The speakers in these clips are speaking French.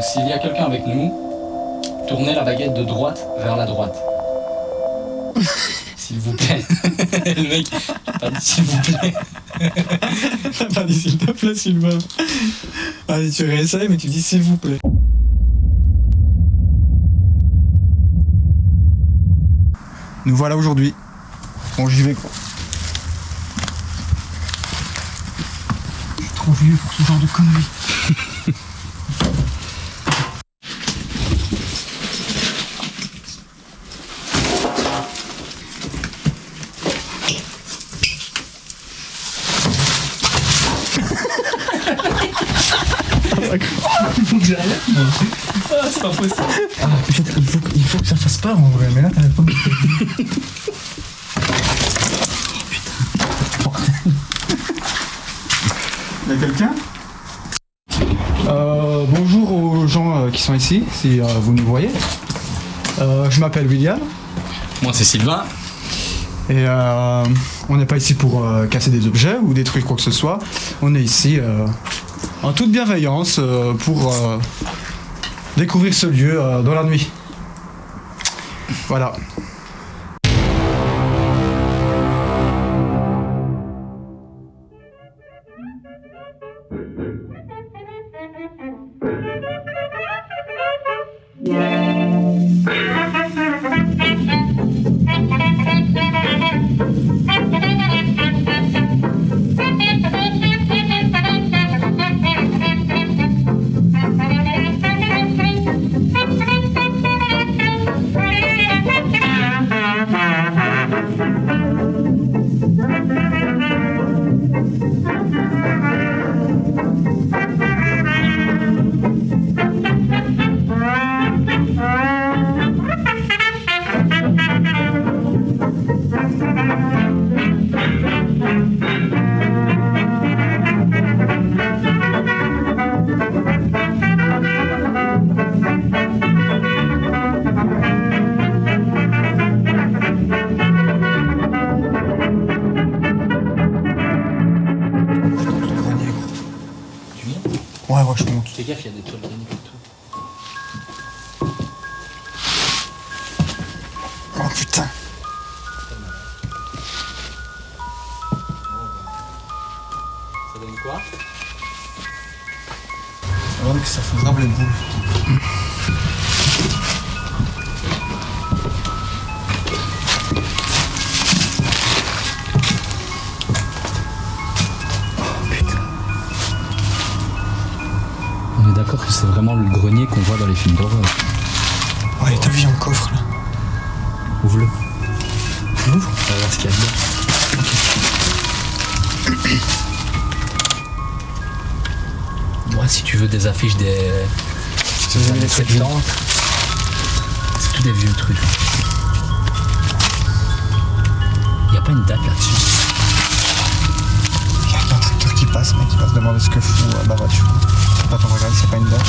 Donc s'il y a quelqu'un avec nous, tournez la baguette de droite vers la droite. S'il vous plaît. Le mec, j'ai pas dit s'il vous plaît. T'as pas dit s'il te plaît, Sylvain. Allez, tu réessayes, mais tu dis s'il vous plaît. Nous voilà aujourd'hui. Bon, j'y vais quoi. Je suis trop vieux pour ce genre de conneries. Faut que j'arrête, moi. Ah, c'est pas possible. Ah, il faut que ça fasse peur en vrai, mais là t'avais pas mis. Oh putain. Il y a quelqu'un? Bonjour aux gens qui sont ici, si vous nous voyez. Je m'appelle William. Moi, c'est Sylvain. Et on n'est pas ici pour casser des objets ou détruire quoi que ce soit. On est ici en toute bienveillance pour découvrir ce lieu dans la nuit. Voilà. Ouais, je monte. Fais gaffe, il y a des toiles grenier partout. Oh putain. Ça donne quoi? Ça donne que ça fait grave les boules. On est d'accord que c'est vraiment le grenier qu'on voit dans les films d'horreur. Ouais, t'as vu, il y a un coffre là. Ouvre-le. Ouvre. On va voir ce qu'il y a dedans. Moi, si tu veux des affiches des années 70, c'est tout des vieux trucs. Il n'y a pas une date là-dessus. Il y a un tracteur qui passe, mec, il va se demander ce que fout ma voiture. Attends, regarde, c'est pas une date.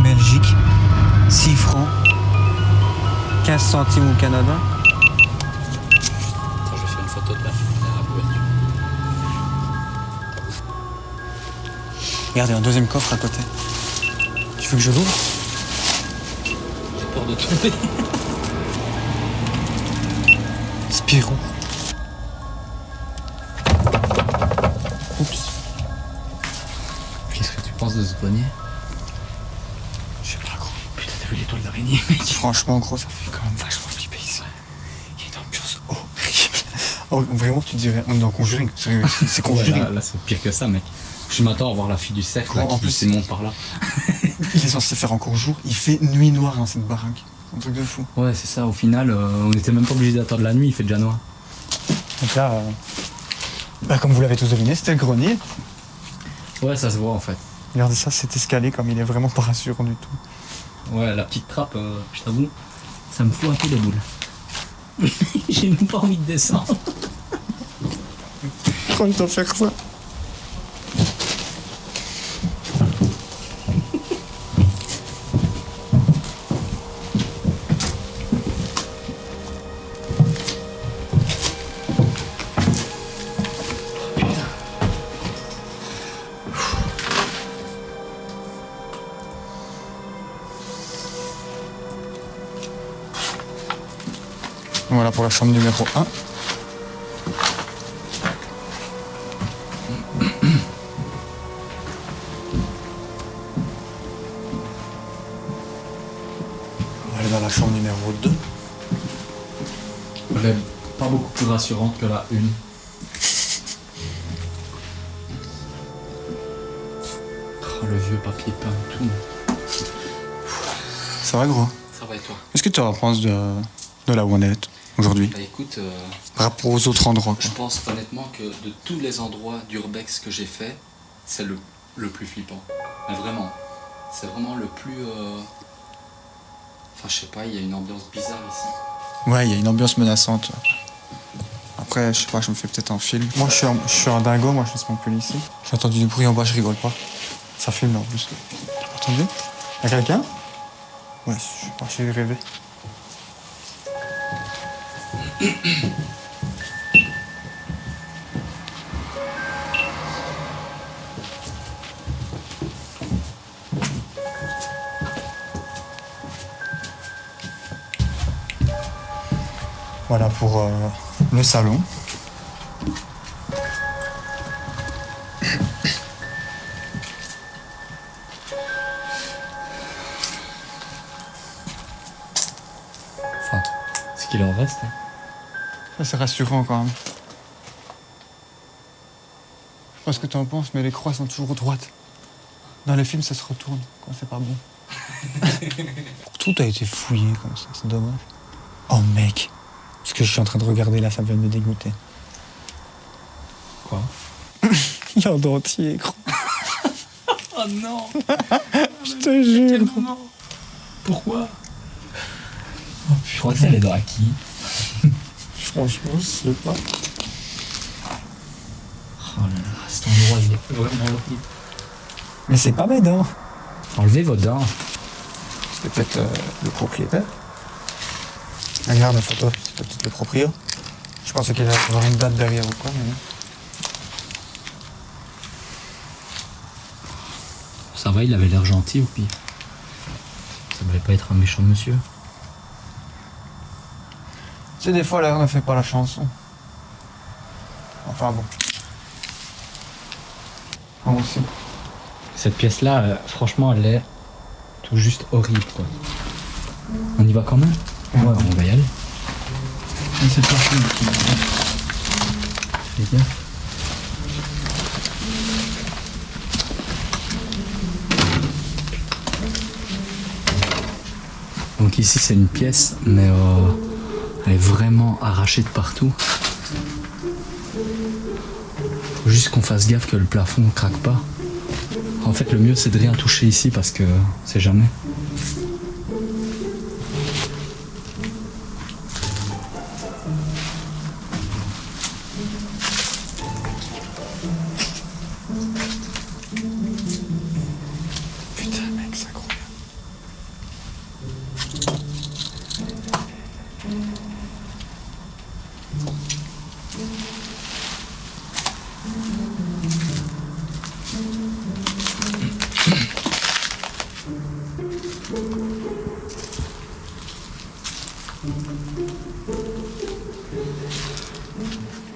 Belgique, 6 francs, 15 centimes au Canada. Attends, je vais faire une photo de la ouverture. Regarde, il y a un deuxième coffre à côté. Tu veux que je l'ouvre? J'ai peur de tomber. Spirou. Oups. Qu'est-ce que tu penses de ce grenier? Je sais pas, gros. Putain, t'as vu l'étoile d'araignée, mec? Franchement, gros, ça fait quand même vachement flipper ici. Il y a une ambiance horrible. Oh, vraiment, tu dirais, on est dans Conjuring. C'est Conjuring. Ouais, là, c'est pire que ça, mec. Je m'attends à voir la fille du cercle là, En qui plus, se monte par là. Il est censé faire encore jour. Il fait nuit noire dans cette baraque. Un truc de fou. Ouais, c'est ça. Au final, on était même pas obligé d'attendre la nuit, il fait déjà noir. Donc là, comme vous l'avez tous deviné, c'était le grenier. Ouais, ça se voit en fait. Regardez ça, cet escalier, comme il est vraiment pas rassurant du tout. Ouais, la petite trappe, je t'avoue, ça me fout un peu les boules. J'ai même pas envie de descendre. Quand il doit faire ça. Voilà pour la chambre numéro 1. On va aller dans la chambre numéro 2. Elle est pas beaucoup plus rassurante que la 1. Oh, le vieux papier peint et tout. Ça va gros? Ça va et toi? Qu'est-ce que tu en penses de là où on est aujourd'hui? Bah écoute, Par rapport aux autres endroits quoi. je pense honnêtement que de tous les endroits d'Urbex que j'ai fait, c'est le plus flippant. Mais vraiment, c'est vraiment le plus... Enfin je sais pas, il y a une ambiance bizarre ici. Ouais, il y a une ambiance menaçante. Après, je sais pas, je me fais peut-être un film. Moi, je suis un dingo, moi, je laisse mon pull ici. J'ai entendu du bruit en bas, je rigole pas. Ça filme là en plus. T'as entendu? Y'a quelqu'un? Ouais, je suis parti rêver. Voilà pour le salon. Enfin, ce qu'il en reste. Hein. Ça, c'est rassurant quand même. Je sais pas ce que tu en penses, mais les croix sont toujours droites. Dans les films, ça se retourne quand c'est pas bon. Tout a été fouillé comme ça, c'est dommage. Oh mec, ce que je suis en train de regarder là, ça vient de me dégoûter. Quoi? Il y a un dentier, gros. Oh non. Je te jure. Moment. Pourquoi? Je crois que c'est les dents à qui? Franchement, je sais pas. Oh là là, cet endroit il est vraiment horrible. Mais c'est pas mes dents. Enlevez vos dents. C'est peut-être le propriétaire. Regarde la photo, c'est peut-être le proprio. Je pensais qu'il allait avoir une date derrière ou quoi, mais non. Ça va, il avait l'air gentil ou pire? Ça devait pas être un méchant monsieur. Tu sais, des fois, l'air ne fait pas la chanson. Enfin bon. Moi aussi. Cette pièce-là, franchement, elle est tout juste horrible, quoi. On y va quand même? Ouais, on va y aller. C'est pas fou. Fais gaffe. Donc ici, c'est une pièce, mais elle est vraiment arrachée de partout. Faut juste qu'on fasse gaffe que le plafond ne craque pas. En fait, le mieux, c'est de rien toucher ici parce que c'est jamais. Putain, mec, c'est incroyable.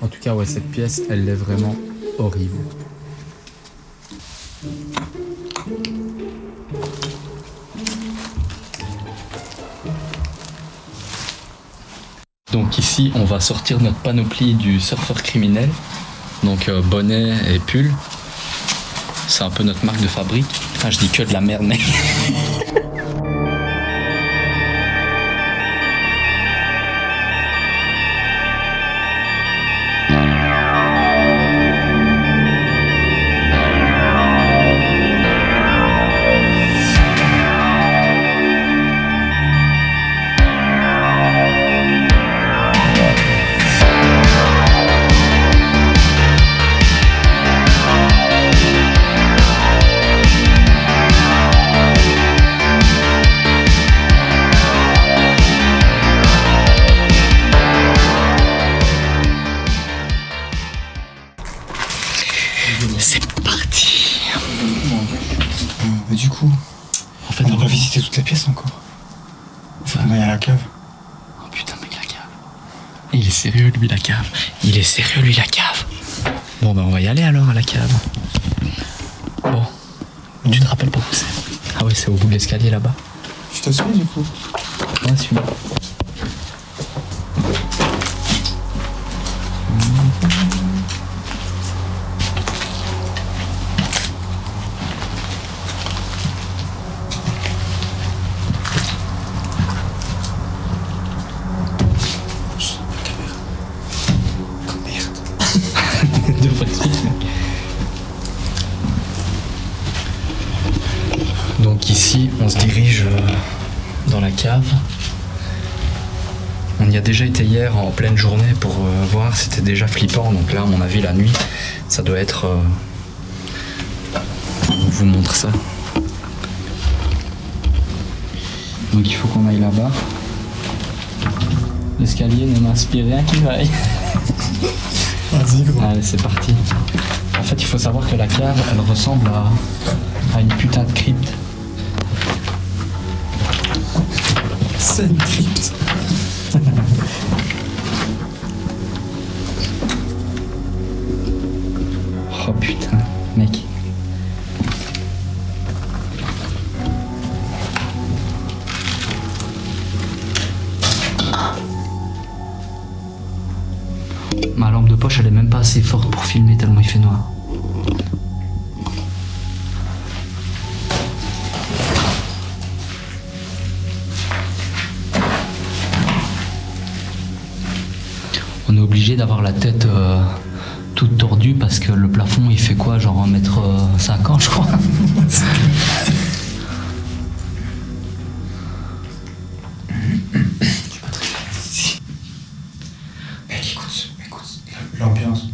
En tout cas, ouais, cette pièce, elle est vraiment horrible. Donc ici, on va sortir notre panoplie du surfeur criminel. Donc bonnet et pull. C'est un peu notre marque de fabrique. Enfin, je dis que de la merde, mais... C'est parti. Mais du coup, En fait, on n'a pas visité toutes les pièces encore. Enfin, il y a la cave. Oh putain, mec, la cave. Il est sérieux lui la cave. Il est sérieux lui la cave. Bon ben on va y aller alors à la cave. Bon. Tu te rappelles pas où c'est? Ah ouais, c'est au bout de l'escalier là-bas. Je te suis du coup. Ouais, suis-moi. Deux fois de suite, mec. Donc ici, on se dirige dans la cave. On y a déjà été hier en pleine journée pour voir, c'était déjà flippant. Donc là, à mon avis, la nuit, ça doit être... Je vous montre ça. Donc il faut qu'on aille là-bas. L'escalier ne m'inspire rien qui vaille. Vas-y, gros. Allez, c'est parti. En fait, il faut savoir que la cave, elle ressemble à une putain de crypte. C'est une crypte. Oh putain, mec. Ma lampe de poche, elle est même pas assez forte pour filmer tellement il fait noir. On est obligé d'avoir la tête toute tordue parce que le plafond il fait quoi, genre 1m50 je crois. Écoute, l'ambiance.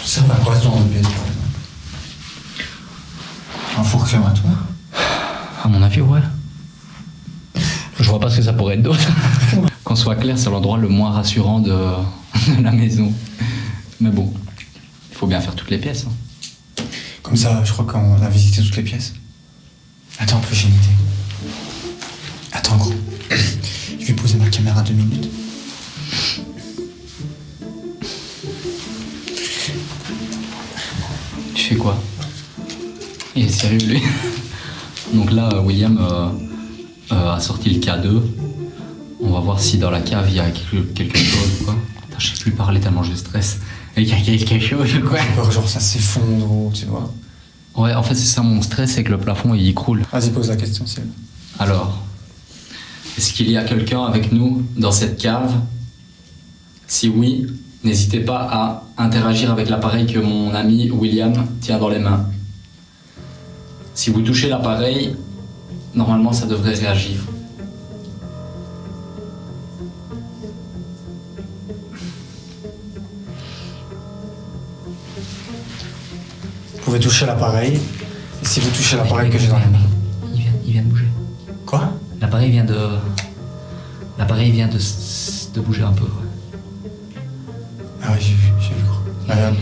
Ça va quoi ce genre de pièce par exemple? Un four crématoire? À mon avis, ouais. Je vois pas ce que ça pourrait être d'autre. Qu'on soit clair, c'est l'endroit le moins rassurant de la maison. Mais bon, il faut bien faire toutes les pièces. Hein. Comme ça, je crois qu'on a visité toutes les pièces. Attends, un peu, j'ai une idée. Attends, gros. Je vais poser ma caméra 2 minutes. Tu fais quoi? Il est sérieux, lui. Donc là, William a sorti le K2. On va voir si dans la cave, il y a quelque chose ou quoi. Putain, je sais plus parler tellement je stresse. Il y a quelque chose ou quoi? Genre ça s'effondre, tu vois. Ouais, en fait, c'est ça mon stress, c'est que le plafond, il croule. Vas-y, pose la question, Sylvain. Alors, est-ce qu'il y a quelqu'un avec nous dans cette cave? Si oui, n'hésitez pas à interagir avec l'appareil que mon ami William tient dans les mains. Si vous touchez l'appareil, normalement ça devrait réagir. Vous pouvez toucher l'appareil. Et si vous touchez l'appareil que j'ai dans les mains. Il vient de bouger. Quoi? L'appareil vient de bouger un peu. Ouais. Ah ouais, j'ai vu, gros. Regarde.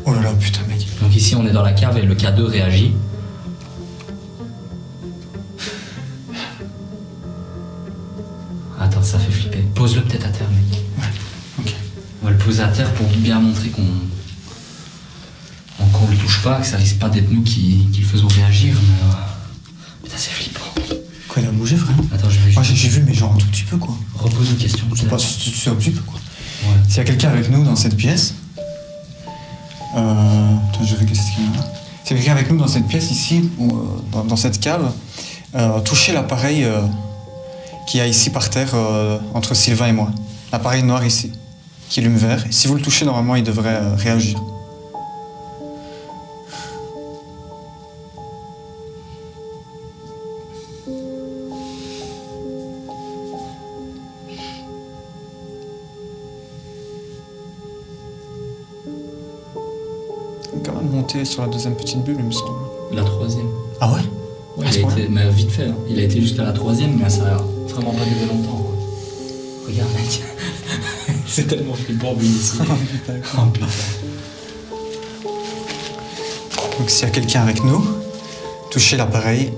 Oh là là, putain, mec. Donc ici on est dans la cave et le K2 réagit. Attends, ça fait flipper. Pose-le peut-être à terre, mec. Ouais, ok. On va le poser à terre pour bien montrer qu'on le touche pas, que ça risque pas d'être nous qui le faisons réagir, mais putain c'est flippant. Quoi, il a bougé, vraiment? Attends, je vais Moi, juste... j'ai vu, mais genre un tout petit peu, quoi. Repose une question. C'est pas, c'est un petit peu, quoi. Ouais. S'il y a quelqu'un avec nous dans cette pièce... Attends, je vais cette caméra. S'il y a quelqu'un avec nous dans cette pièce, ici, ou, dans cette cave, touchez l'appareil qu'il y a ici par terre, entre Sylvain et moi. L'appareil noir ici, qui allume vert. Et si vous le touchez, normalement, il devrait réagir. Il est quand même monté sur la deuxième petite bulle, il me semble. La troisième. Ah ouais? Ouais, À ce il a point-là été, mais vite fait, hein. Il a été jusqu'à la troisième, mais ça a vraiment pas duré longtemps. Quoi. Regarde, mec. C'est tellement flippant vu ici. Oh putain. Donc s'il y a quelqu'un avec nous, touchez l'appareil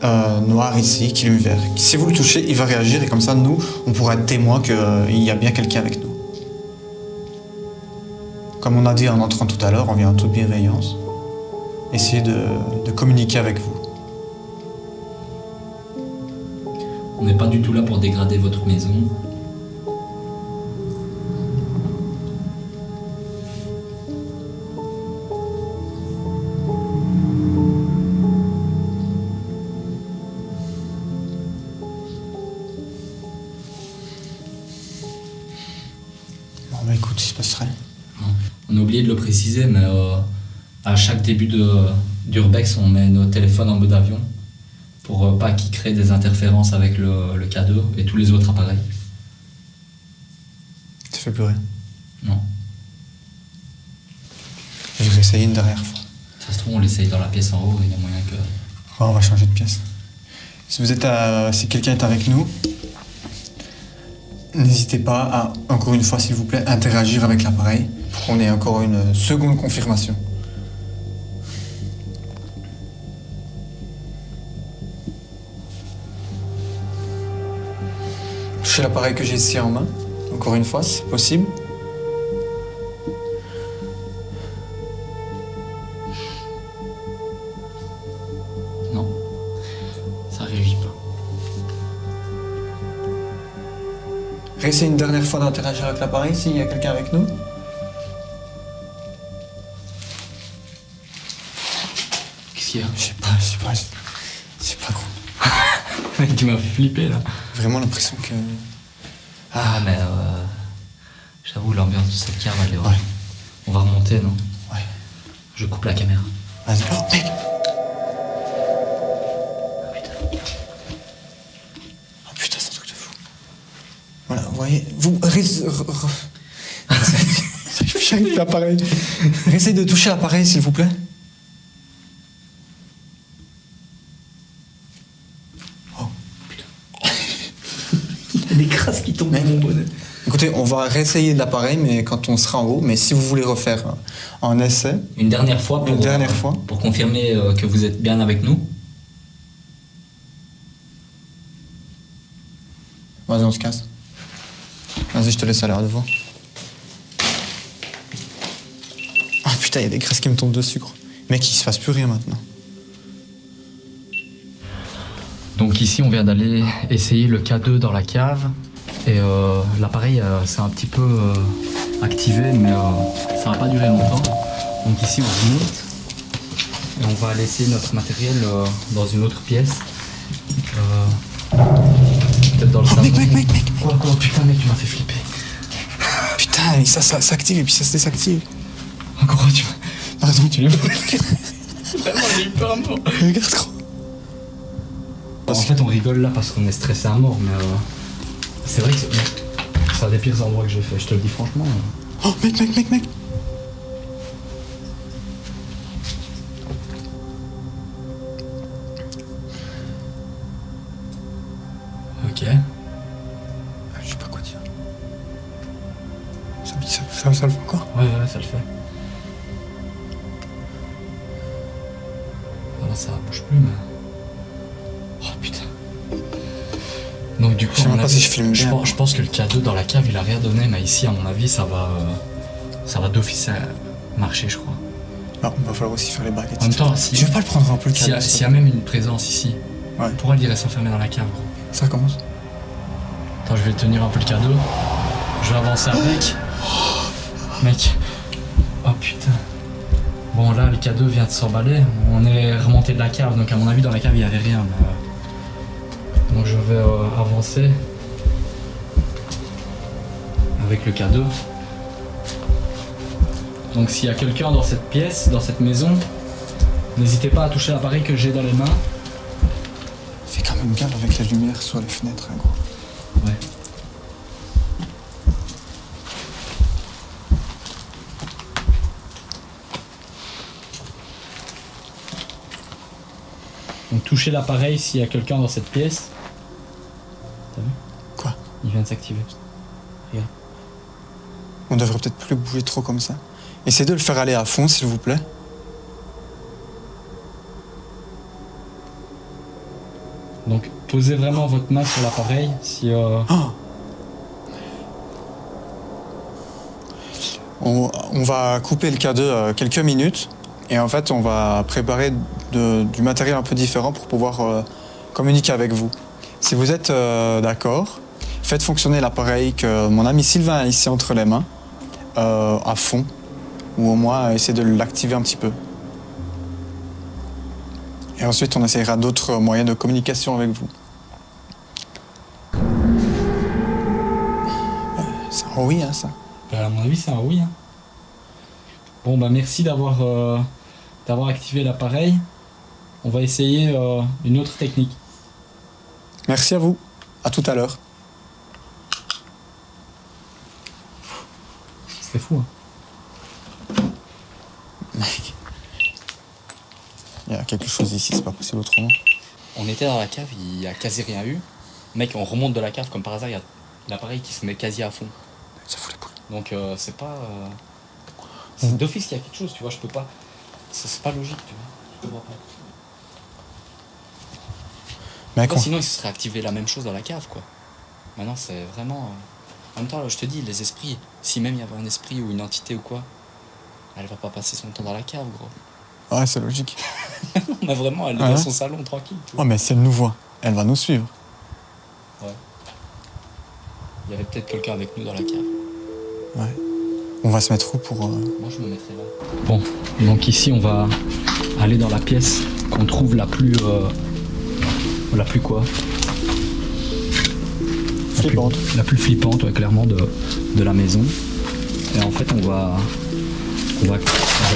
noir ici qui lume vert. Si vous le touchez, il va réagir et comme ça, nous, on pourra être témoins qu'il y a bien quelqu'un avec nous. Comme on a dit en entrant tout à l'heure, on vient en toute bienveillance. Essayez de communiquer avec vous. On n'est pas du tout là pour dégrader votre maison. Bon, bah écoute, il se passe rien. On a oublié de le préciser, mais à chaque début d'Urbex, on met nos téléphones en mode avion pour pas qu'ils créent des interférences avec le K2 et tous les autres appareils. Ça fait plus rien. Non. Je vais essayer une dernière fois. Ça se trouve, on l'essaye dans la pièce en haut, il y a moyen que... Ouais, on va changer de pièce. Si quelqu'un est avec nous, n'hésitez pas à, encore une fois s'il vous plaît, interagir avec l'appareil pour qu'on ait encore une seconde confirmation. Touchez l'appareil que j'ai ici en main, encore une fois, si c'est possible. Non, ça réagit pas. Réessayez une dernière fois d'interagir avec l'appareil s'il y a quelqu'un avec nous. Qu'est-ce qu'il y a? Je sais pas gros. Mec, tu m'as fait flipper là. Vraiment l'impression que... Ah, mais j'avoue, l'ambiance de cette cave, elle est horrible. Ouais. On va remonter, non? Ouais. Je coupe la caméra. Vas-y. Oh mec! Ah putain. Oh putain, c'est un truc de fou. Voilà, vous voyez, vous... J'arrive plus à l'appareil. Essayez de toucher l'appareil, s'il vous plaît. Oh. Il y a des crasses qui tombent dans mon bonnet. Écoutez, on va réessayer de l'appareil, mais quand on sera en haut. Mais si vous voulez refaire un essai, Une dernière fois pour confirmer que vous êtes bien avec nous. vas-y, on se casse. Vas-y, je te laisse aller à devant. Ah putain, il y a des graisses qui me tombent dessus, gros. Mec, il se passe plus rien maintenant. Donc ici, on vient d'aller essayer le K2 dans la cave. Et l'appareil s'est un petit peu activé, mais ça va pas durer longtemps. Donc ici, on remonte. Et on va laisser notre matériel dans une autre pièce. Peut-être dans le salon. Mec. Quoi, putain, mec, tu m'as fait flipper. Putain, ça s'active et puis ça se désactive. Encore, tu m'as... Pardon, tu l'as Vraiment, j'ai eu peur à mort. Regarde, gros. En fait, on rigole là parce qu'on est stressé à mort, mais c'est vrai que c'est un des pires endroits que j'ai fait, je te le dis franchement. Oh, mec. Ok. Je sais pas quoi dire. Ça le fait encore? Ouais, ça le fait. Voilà, ça bouge plus, mais... Oh putain. Donc du coup, Je sais même pas si je filme bien. je pense que le K2 dans la cave, il a rien donné, mais ici, à mon avis, ça va d'office marcher, je crois. Alors, il va falloir aussi faire les braquettes. En même temps, si... Je vais pas le prendre un peu le S'il câble. y a même une présence ici, Ouais. pourquoi il irait s'enfermer dans la cave, gros? Ça commence. Attends, je vais tenir un peu le cadeau. Je vais avancer avec. Mec. Oh putain. Bon, là, le cadeau vient de s'emballer. On est remonté de la cave, donc à mon avis, dans la cave, il n'y avait rien. Mais, donc je vais avancer avec le cadeau. Donc s'il y a quelqu'un dans cette pièce, dans cette maison, n'hésitez pas à toucher l'appareil que j'ai dans les mains. Fais quand même gaffe avec la lumière sur les fenêtres, hein, gros. Ouais. Donc touchez l'appareil s'il y a quelqu'un dans cette pièce. T'as vu? Quoi? Il vient de s'activer. Regarde. On devrait peut-être plus bouger trop comme ça. Essayez de le faire aller à fond, s'il vous plaît. Donc posez vraiment votre main sur l'appareil si... On va couper le K2 quelques minutes et en fait on va préparer du matériel un peu différent pour pouvoir communiquer avec vous. Si vous êtes d'accord, faites fonctionner l'appareil que mon ami Sylvain a ici entre les mains à fond, ou au moins essayer de l'activer un petit peu. Et ensuite on essaiera d'autres moyens de communication avec vous. C'est un oui hein, ça. À mon avis, c'est un oui. Hein. Bon, bah merci d'avoir activé l'appareil. On va essayer une autre technique. Merci à vous. À tout à l'heure. C'était fou. Hein. Mec, il y a quelque chose ici, c'est pas possible autrement. On était dans la cave, il y a quasi rien eu. Mec, on remonte de la cave comme par hasard, il y a l'appareil qui se met quasi à fond. Ça fout les poules. Donc c'est pas... C'est d'office qu'il y a quelque chose, tu vois, je peux pas... C'est pas logique, tu vois. Je comprends pas. Mec, Sinon, il se serait activé la même chose dans la cave, quoi. Maintenant, c'est vraiment... En même temps, là, je te dis, les esprits, si même il y avait un esprit ou une entité ou quoi, elle va pas passer son temps dans la cave, gros. Ouais, c'est logique. Mais vraiment, elle est dans son salon, tranquille, tu vois. Ouais, mais si elle nous voit, elle va nous suivre. Ouais. Il y avait peut-être quelqu'un avec nous dans la cave. Ouais. On va se mettre où pour... Moi, je me mettrais là. Bon, donc ici, on va aller dans la pièce qu'on trouve la plus... La plus quoi? Flippante. La plus flippante, ouais, clairement, de la maison. Et en fait, on va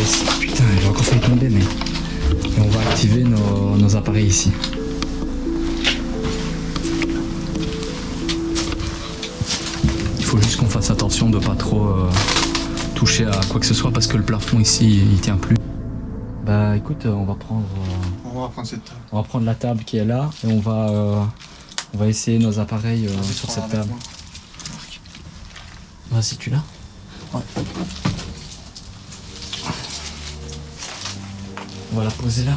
essayer... Putain, j'ai encore failli tomber, mais... Et on va activer nos appareils ici. Il faut juste qu'on fasse attention de pas trop toucher à quoi que ce soit parce que le plafond ici, il tient plus. Bah écoute, on va prendre... On va prendre cette table. On va prendre la table qui est là et on va essayer nos appareils sur cette table. Vas-y, tu l'as? Ouais. On va la poser là.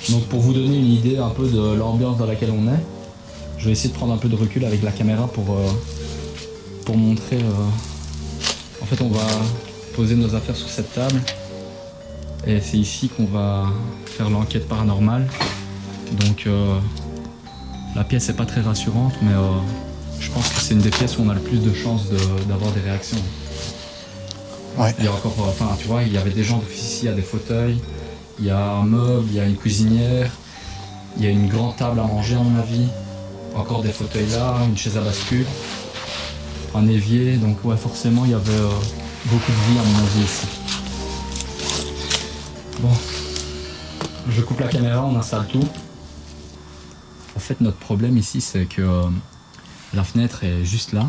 Donc pour vous donner une idée un peu de l'ambiance dans laquelle on est, je vais essayer de prendre un peu de recul avec la caméra pour montrer... En fait, on va poser nos affaires sur cette table. Et c'est ici qu'on va faire l'enquête paranormale. Donc la pièce n'est pas très rassurante, mais je pense que c'est une des pièces où on a le plus de chances d'avoir des réactions. Ouais. Il y a encore, enfin tu vois, il y avait des gens ici, il y a des fauteuils, il y a un meuble, il y a une cuisinière, il y a une grande table à manger à mon avis, encore des fauteuils là, une chaise à bascule, un évier, donc ouais forcément il y avait beaucoup de vie à mon avis ici. Bon, je coupe la caméra, on installe tout. En fait, notre problème ici, c'est que la fenêtre est juste là.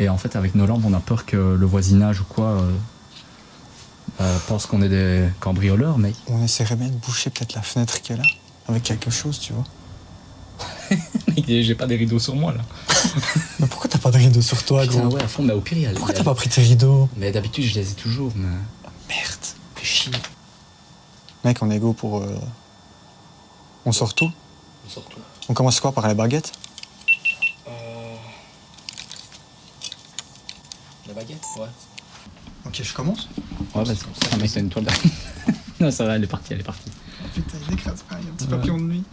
Et en fait, avec nos lampes, on a peur que le voisinage ou quoi pense qu'on est des cambrioleurs, mec. On essaierait bien de boucher peut-être la fenêtre qui est là, avec quelque chose, tu vois. Mec, j'ai pas des rideaux sur moi, là. Mais pourquoi t'as pas de rideaux sur toi, Putain, gros? ouais, à fond, mais au pire, Pourquoi t'as pas pris tes rideaux? Mais d'habitude, je les ai toujours, mais... Merde. Fais chier. Mec, on est go pour... On sort tout? On sort tout. On commence quoi, par les baguettes? La baguette, ouais. Ok, je commence? Ouais, vas-y. Ah, mec, t'as une toile d'araignée. Non, ça va, elle est partie, elle est partie. Putain, il écrase pas, il y a un petit papillon de nuit.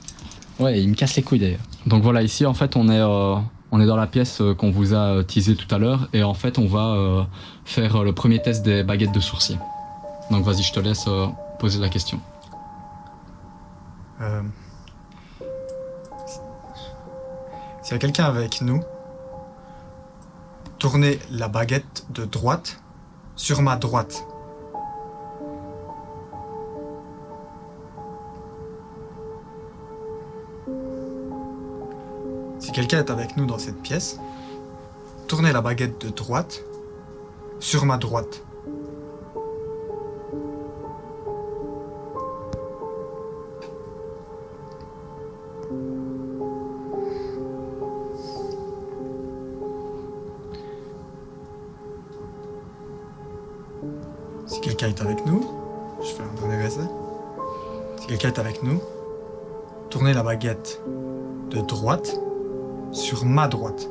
Ouais, il me casse les couilles d'ailleurs. Donc voilà, ici en fait on est dans la pièce qu'on vous a teasé tout à l'heure et en fait on va faire le premier test des baguettes de sourcier. Donc vas-y, je te laisse poser la question. S'il y a quelqu'un avec nous, tournez la baguette de droite sur ma droite. Si quelqu'un est avec nous dans cette pièce, tournez la baguette de droite sur ma droite. Si quelqu'un est avec nous, je fais un dernier essai. Si quelqu'un est avec nous, Tournez la baguette de droite sur ma droite.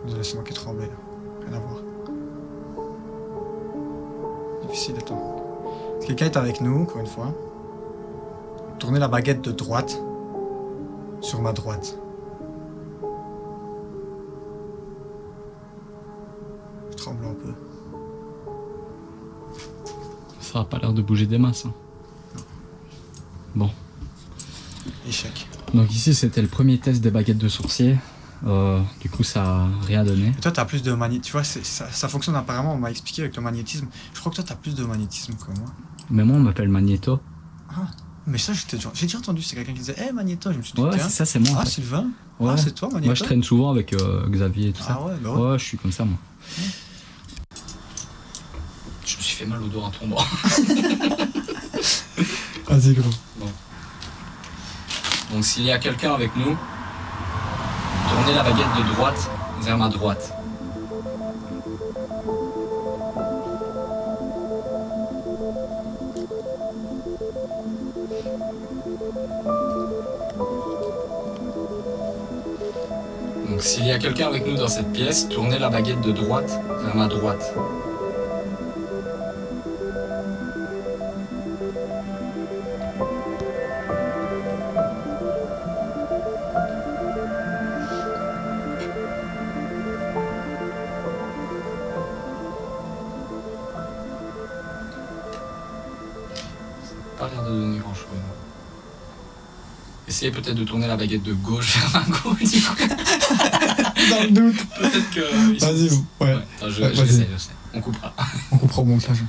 Désolé, c'est moi qui tremblais là. Rien à voir. Difficile, attends. Si quelqu'un est avec nous, encore une fois, tournez la baguette de droite sur ma droite. Je tremble un peu. Ça a pas l'air de bouger des masses. Hein. Bon. Échec. Donc ici c'était le premier test des baguettes de sourcier. Du coup ça a rien donné. Et toi t'as plus de magnétisme. Tu vois, ça fonctionne apparemment, on m'a expliqué avec le magnétisme. Je crois que toi t'as plus de magnétisme que moi. Mais moi on m'appelle Magnéto. Ah, mais ça j'ai déjà entendu, c'est quelqu'un qui disait hey, Magnéto, je me suis dit Ouais, tiens. c'est ça, c'est moi. Ah, en fait. Sylvain. Ouais. Ah, c'est toi Magnéto. Moi je traîne souvent avec Xavier et tout ça. Ah ouais, bah ouais. Ouais, je suis comme ça moi. Je me suis fait mal au dos en tombant. Vas-y gros. Bon. Donc s'il y a quelqu'un avec nous, tournez la baguette de droite vers ma droite. Donc s'il y a quelqu'un avec nous dans cette pièce, tournez la baguette de droite vers ma droite. Pas l'air de donner grand chose. Essayez peut-être de tourner la baguette de gauche vers ma gauche du coup. Dans le doute. Peut-être que. Vas-y, ouais. Attends, je Vas-y. l'essaie. On coupera. On comprend au montage.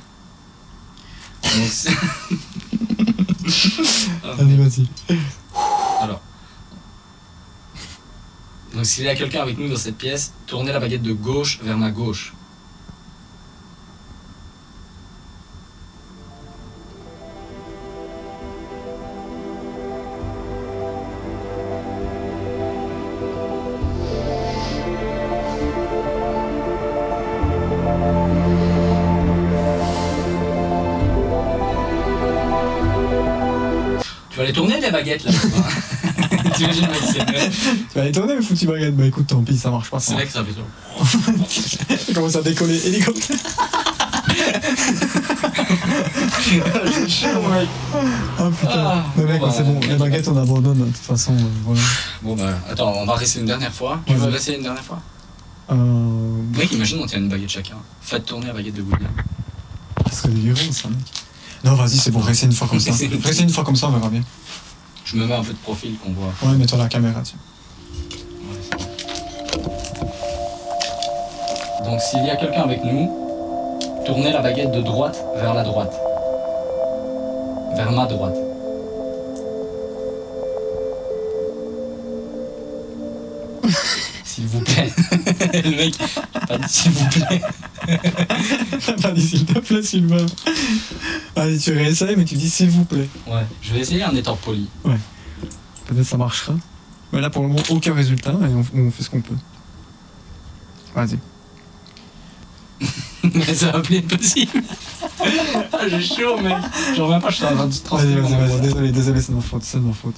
Donc, c'est- Vas-y, vas-y. Alors. Donc s'il y a quelqu'un avec nous dans cette pièce, tournez la baguette de gauche vers ma gauche. Tu vas les tourner les baguettes là. T'imagines Maxime. Tu vas aller tourner mes foutues baguettes. Bah écoute, tant pis, ça marche pas. C'est là que ça fait ça. Ça commence à décoller. Hélicoptère. J'ai chaud mec. Oh putain. Ah, mais mec, bon, bah, c'est bon. Les baguettes, on abandonne. De toute façon, voilà. Bon bah attends, on va rester une dernière fois. Tu veux rester une dernière fois? Mec, imagine on tient une baguette chacun. Faites tourner la baguette de William. Ça serait délirant ça, mec. Non, vas-y, c'est bon, restez une fois comme ça. Restez une fois comme ça, on verra bien. Je me mets un peu de profil qu'on voit. Ouais, mets-toi la caméra, tiens. Donc s'il y a quelqu'un avec nous, tournez la baguette de droite vers la droite. Vers ma droite. S'il vous plaît. Le mec, pas dit s'il vous plaît. T'as dit s'il te plaît, Sylvain. Allez, tu réessayes, mais tu dis s'il vous plaît. Ouais, je vais essayer en étant poli. Peut-être ça marchera. Mais là, pour le moment, aucun résultat, et on fait ce qu'on peut. Vas-y. Mais ça va plus être possible. Ah, j'ai chaud, mec. J'en reviens pas, je suis en train de transpirer. Vas-y, désolé, c'est de ma faute, c'est de ma faute.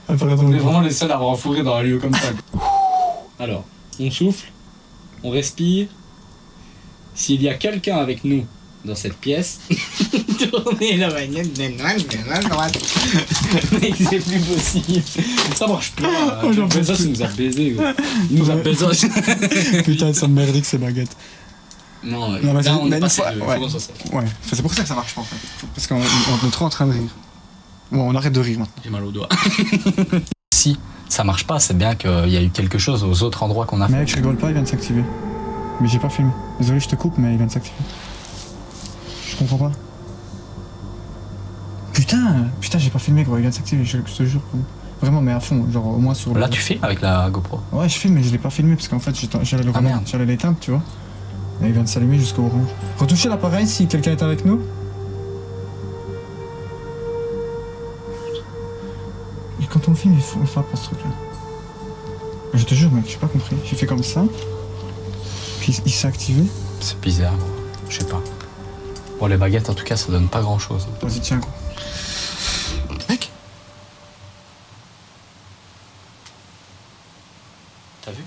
On est vraiment les seuls à avoir enfouré dans un lieu comme ça. Alors, on souffle, on respire. S'il y a quelqu'un avec nous dans cette pièce, tournez la baguette de la droite. Mec, c'est plus possible. Ça marche pas. Ça nous a baisé. Gros. Il nous a baisé. Putain, ça me merdique ces baguettes. Non, Non, mais là, on est passé. ouais. Ouais, c'est pour ça que ça marche pas en fait. Parce qu'on est trop en train de rire. Bon, on arrête de rire maintenant. J'ai mal au doigt. Si ça marche pas, c'est bien qu'il y a eu quelque chose aux autres endroits qu'on a fait. Mec, je rigole pas, il vient de s'activer. Mais j'ai pas filmé. Désolé, je te coupe, mais il vient de s'activer. Je comprends pas. Putain, j'ai pas filmé, gros, il vient de s'activer, je te jure. Vraiment, mais à fond, genre au moins sur le... Là, tu filmes avec la GoPro. Ouais, je filme, mais je l'ai pas filmé parce qu'en fait, j'allais le merde. j'allais l'éteindre, tu vois. Et il vient de s'allumer jusqu'au orange. Retouchez l'appareil si quelqu'un est avec nous. Et quand on filme, il faut pas ce truc-là. Je te jure, mec, j'ai pas compris. J'ai fait comme ça, puis il s'est activé. C'est bizarre, je sais pas. Bon, les baguettes, en tout cas, ça donne pas grand-chose. Vas-y, tiens, gros. Mec. T'as vu?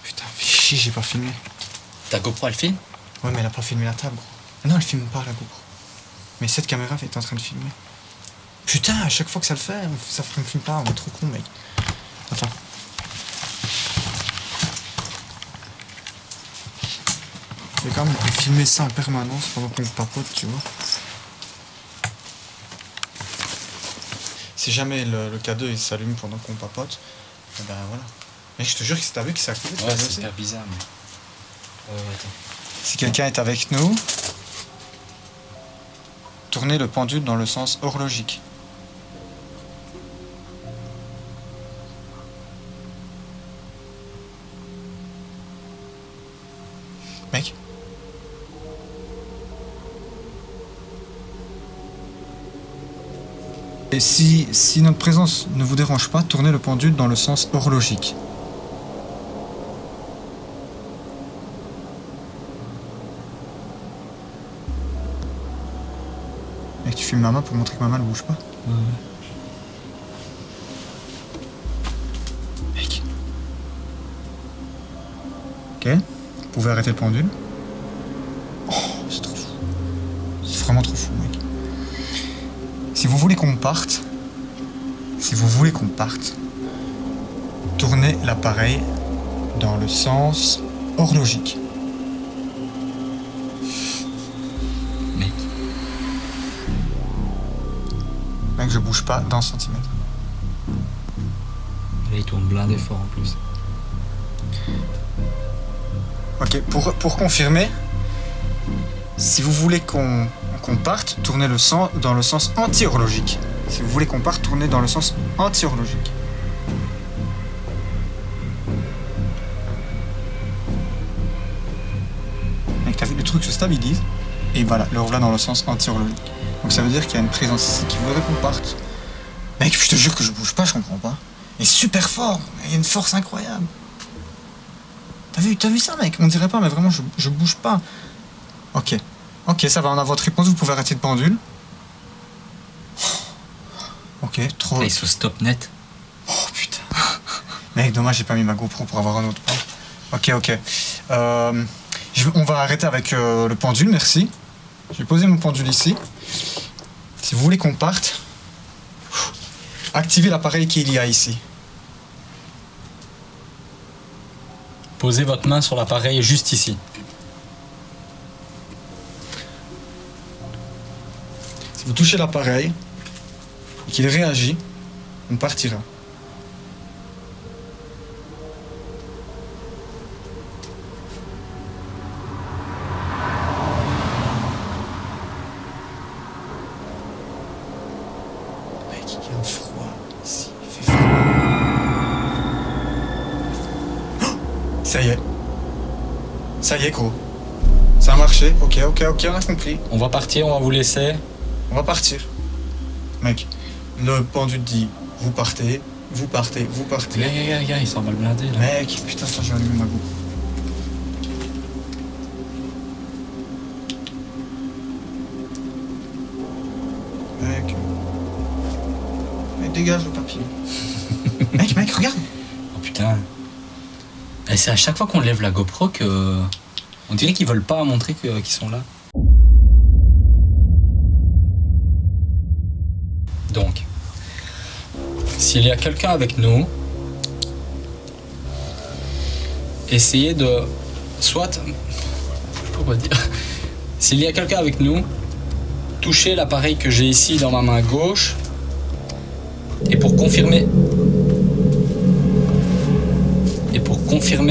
Putain, fais chier, j'ai pas filmé. Ta GoPro, elle filme? Ouais, mais elle a pas filmé la table, gros. Ah non, elle filme pas, la GoPro. Mais cette caméra est en train de filmer. Putain, à chaque fois que ça le fait, ça me filme pas, on est trop con, mec. Attends. Mais quand même, on peut filmer ça en permanence pendant qu'on papote, tu vois. Si jamais le K2 il s'allume pendant qu'on papote, et ben voilà. Mais je te jure que si t'as vu qu'il s'est activé, Ouais, c'est super bizarre, mais... attends. Si quelqu'un est avec nous, tournez le pendule dans le sens horlogique. Mec. Et si notre présence ne vous dérange pas, tournez le pendule dans le sens horlogique. Mec, tu filmes ma main pour montrer que ma main ne bouge pas. Mec. Ok. Vous pouvez arrêter le pendule. Oh, c'est trop fou. C'est vraiment trop fou, mec. Si vous voulez qu'on parte, tournez l'appareil dans le sens horlogique. Mec. Mec, je bouge pas d'un centimètre. Là, il tourne blindé fort en plus. Ok, pour confirmer, si vous voulez qu'on parte, tournez dans le sens anti-horlogique. Si vous voulez qu'on parte, tournez dans le sens anti-horlogique. Mec, t'as vu, le truc se stabilise, et voilà, le revoilà dans le sens anti-horlogique. Donc ça veut dire qu'il y a une présence ici qui voudrait qu'on parte. Mec, je te jure que je bouge pas, je comprends pas. Il est super fort, il y a une force incroyable. T'as vu ça, mec? On dirait pas, mais vraiment, je bouge pas. Ok, ça va, on a votre réponse, vous pouvez arrêter le pendule. Ok, trop... Là, il se stop net. Oh, putain. Mec, dommage, j'ai pas mis ma GoPro pour avoir un autre plan. Ok. On va arrêter avec le pendule, merci. Je vais poser mon pendule ici. Si vous voulez qu'on parte, activez l'appareil qu'il y a ici. Posez votre main sur l'appareil juste ici. Si vous touchez l'appareil et qu'il réagit, on partira. Mec, il y a un froid ici, il fait froid. Oh, ça y est, gros. Ça a marché, ok, on a compris. On va partir, on va vous laisser. On va partir. Mec, le pendule dit vous partez. Gars, il s'en va le blinder là. Mec, putain, ça j'ai allumé ma GoPro. Mec, dégage le papier. mec, regarde. Oh putain. Et c'est à chaque fois qu'on lève la GoPro que... On dirait qu'ils veulent pas montrer qu'ils sont là. Donc, s'il y a quelqu'un avec nous, essayez de... Soit... Je peux pas dire... S'il y a quelqu'un avec nous, touchez l'appareil que j'ai ici dans ma main gauche. Et pour confirmer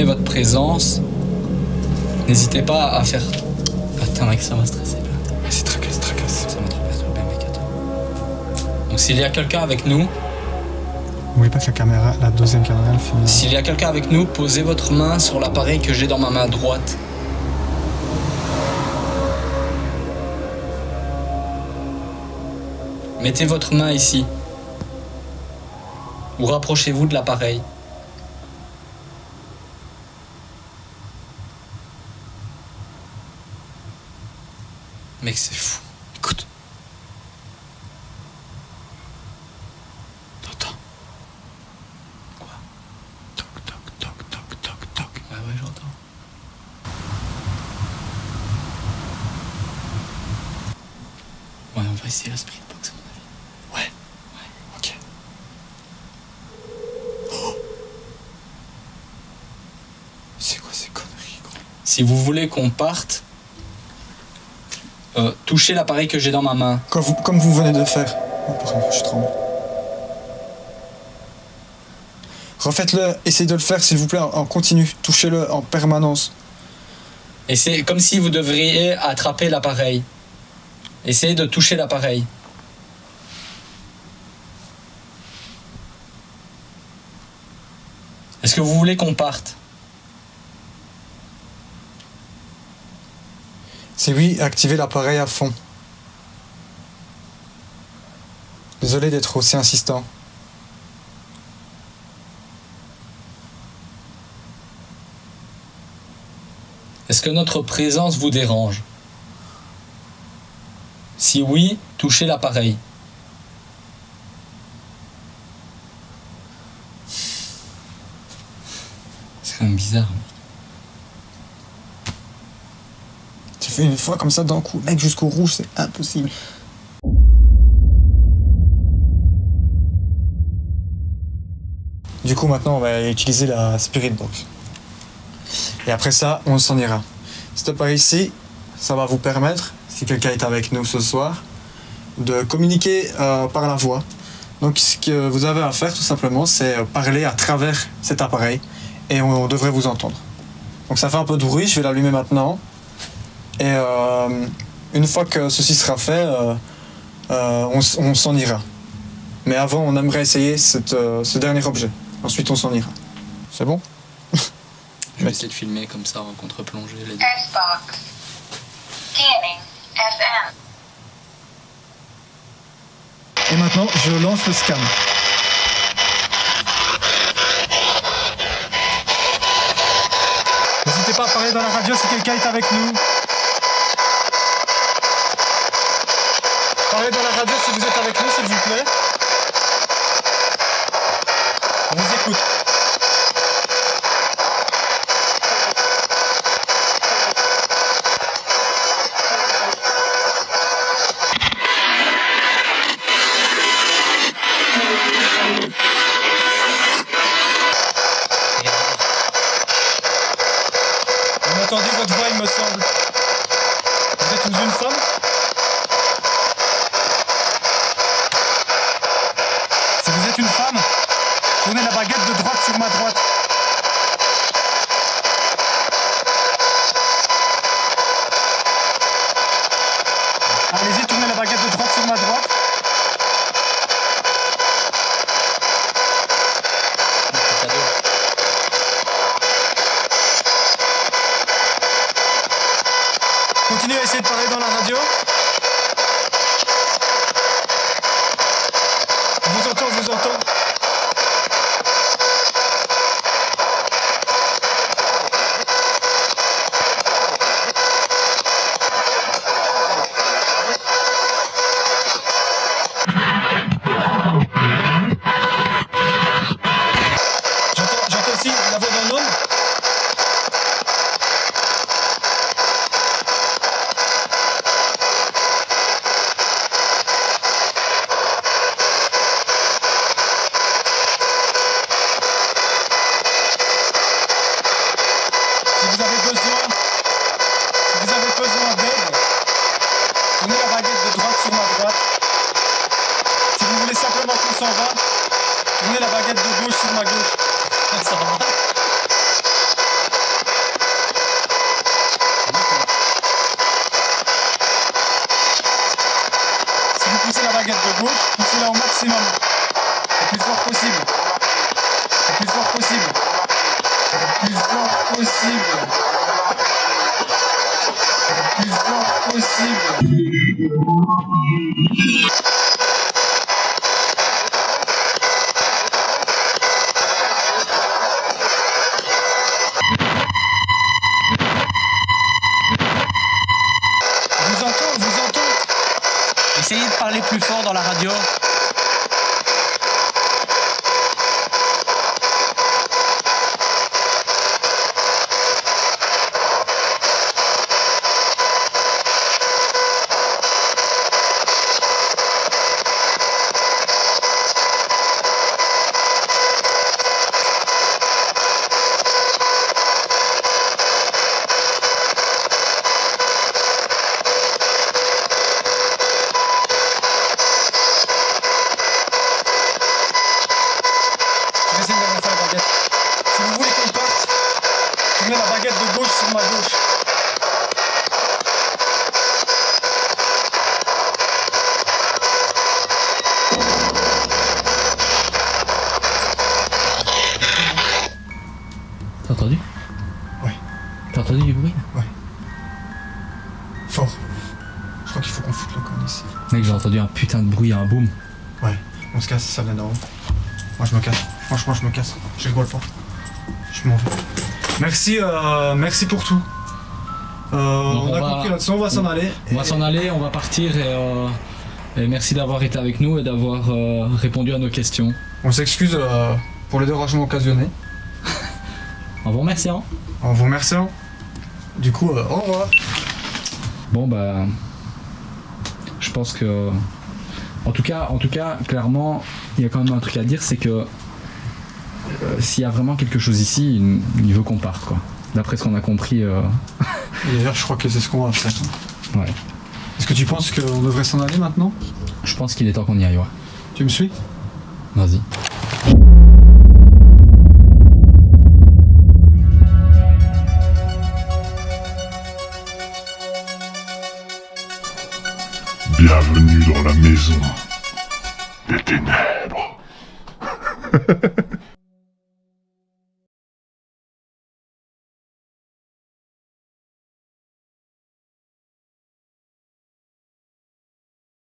votre présence, n'hésitez pas à faire... Attends mec, ça m'a stressé. Vas-y, tracasse. Ça m'a trop perturbé mec, attends. Donc s'il y a quelqu'un avec nous... Vous voulez pas que la deuxième caméra, elle filme? S'il y a quelqu'un avec nous, posez votre main sur l'appareil que j'ai dans ma main droite. Mettez votre main ici. Ou rapprochez-vous de l'appareil. Mec, c'est fou. Écoute. T'entends? Quoi? Toc, toc, toc, toc, toc, toc. Ouais, j'entends. Ouais, on va essayer la spirit box à mon avis. Ouais. Ok. Oh. C'est quoi ces conneries, gros? Si vous voulez qu'on parte, touchez l'appareil que j'ai dans ma main. Comme vous venez de faire. Oh, pardon, je tremble. Refaites-le, essayez de le faire s'il vous plaît en continu. Touchez-le en permanence. Et c'est comme si vous devriez attraper l'appareil. Essayez de toucher l'appareil. Est-ce que vous voulez qu'on parte? C'est oui, activez l'appareil à fond. Désolé d'être aussi insistant. Est-ce que notre présence vous dérange? Si oui, touchez l'appareil. C'est quand même bizarre. Tu fais une fois comme ça d'un coup, mec, jusqu'au rouge, c'est impossible. Du coup, maintenant, on va utiliser la Spirit Box. Et après ça, on s'en ira. Cet appareil-ci, ça va vous permettre, si quelqu'un est avec nous ce soir, de communiquer par la voix. Donc, ce que vous avez à faire, tout simplement, c'est parler à travers cet appareil et on devrait vous entendre. Donc, ça fait un peu de bruit, je vais l'allumer maintenant. Et une fois que ceci sera fait, on s'en ira. Mais avant, on aimerait essayer ce dernier objet. Ensuite, on s'en ira. C'est bon? Je vais essayer de filmer comme ça en contre-plongée. S-Box. Scanning. FM. Et maintenant, je lance le scan. N'hésitez pas à parler dans la radio si quelqu'un est avec nous. Parlez dans la radio si vous êtes avec nous, s'il vous plaît. On vous écoute. On a entendu votre voix, il me semble. Vous êtes une jeune femme? Si vous êtes une femme, tournez la baguette de droite sur ma droite. Allez-y, tournez la baguette de droite sur ma droite. Continuez à essayer de parler dans la radio. On vous entend, on vous entend. J'entends aussi la voix d'un homme. Si vous avez besoin d'aide, tournez la baguette de droite sur ma droite. Si vous voulez simplement qu'on s'en va, tournez la baguette de gauche sur ma gauche. On s'en va. Si vous poussez la baguette de gauche, poussez-la au maximum. Le plus fort possible. Le plus fort possible. Le plus fort possible. Le plus fort possible. dans la radio. Je vais essayer de refaire la baguette. Si vous voulez qu'on parte, tournez la baguette de gauche sur ma gauche. T'as entendu? Ouais. T'as entendu du bruit? Fort. Je crois qu'il faut qu'on foute le camp ici. Mec, j'ai entendu un putain de bruit, un boom. Ouais, on se casse, ça vient d'en haut. Moi je me casse. Franchement je me casse. Je rigole pas. Je m'en vais. Merci pour tout. On a compris la leçon, on va s'en aller. On va s'en aller, on va partir et merci d'avoir été avec nous et d'avoir répondu à nos questions. On s'excuse pour les dérangements occasionnés. En vous remerciant. En vous remerciant. Du coup, au revoir. Bon bah, je pense que, en tout cas, clairement, il y a quand même un truc à dire, c'est que s'il y a vraiment quelque chose ici, il veut qu'on parte, quoi. D'après ce qu'on a compris. Et d'ailleurs, je crois que c'est ce qu'on va faire. Ouais. Est-ce que tu penses qu'on devrait s'en aller maintenant? Je pense qu'il est temps qu'on y aille, ouais. Tu me suis? Vas-y. Bienvenue dans la maison des ténèbres.